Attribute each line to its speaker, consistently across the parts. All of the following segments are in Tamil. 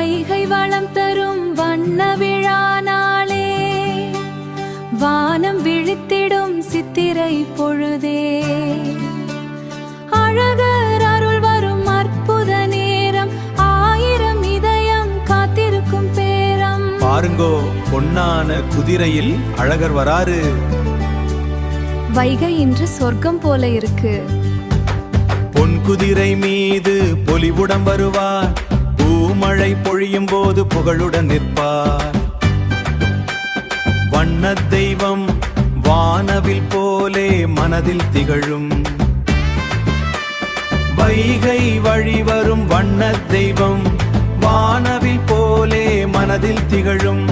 Speaker 1: வைகை வளம் தரும் வண்ண விழா நாளே, வானம் விழித்திடும் சித்திரை பொழுதே, அழகர் அருள் வரும் அற்புத நேரம், ஆயிரம் இதயம் காத்திருக்கும் பேரம்.
Speaker 2: பாருங்கோ பொன்னான குதிரையில் அழகர் வராரு.
Speaker 1: வைகை இன்று சொர்க்கம் போல இருக்கு.
Speaker 2: பொன் குதிரை மீது பொலிவுடன் வருவார், பூமழை பொழியும் போது புகழுடன் நிற்பார். வண்ண தெய்வம் வானவில் போலே மனதில் திகழும், வைகை வழி வரும் வண்ண தெய்வம் வானவில் போலே மனதில் திகழும்.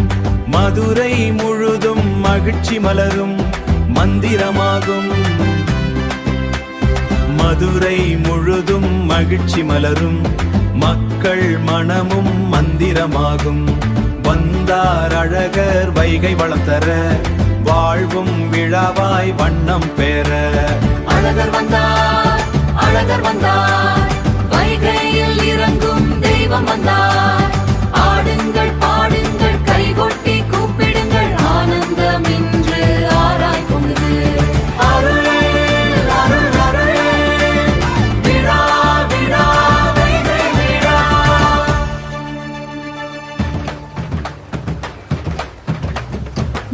Speaker 2: மதுரை முழுதும் மகிழ்ச்சி மலரும் மந்திரமாகும், மதுரை முழுதும் மகிழ்ச்சி மலரும், மக்கள் மனமும் மந்திரமாகும். வந்தார் அழகர் வைகை வளம் தர, வாழ்வும் விழாவாய் வண்ணம் பெற.
Speaker 1: அழகர் வந்தார், அழகர் வந்தார், வைகையில் இறங்கும் தெய்வம் வந்தார். ஆடுங்கள் பாடுங்கள் கைகொட்டி கூப்பிடுங்கள், ஆனந்தம் இன்று ஆராய் பொங்குது. அருள் அருள் அருள் விழா விழா வைகை விழா.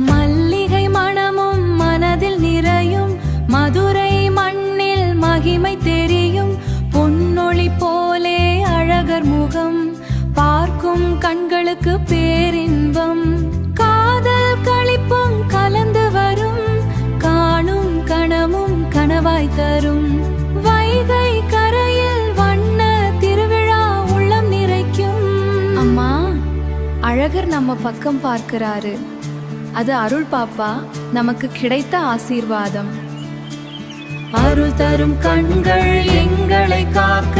Speaker 1: மல்லிகை மணமும் மனதில் நிறையும், மதுரை மண்ணில் மகிமை தெரியும். பொன்னொளி போலே அழகர் முகம், பார்க்கும் கண்களுக்கு பேரின்பம். காதல் களிப்பும் கலந்து வரும், காணும் கணமும் கனவாய் தரும். வைகை கரையில் வண்ண திருவிழா உள்ளம் நிறைக்கும். அம்மா, அழகர் நம்ம பக்கம் பார்க்கிறாரு. அது அருள் பாப்பா, நமக்கு கிடைத்த ஆசீர்வாதம். அருள் தரும் கண்கள் எங்களை காக்க,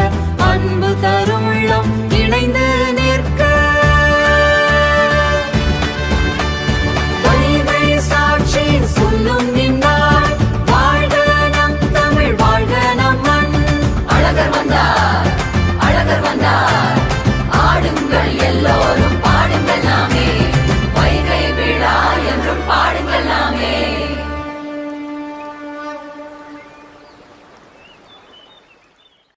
Speaker 1: அன்பு தரும் உள்ளம் இணைந்த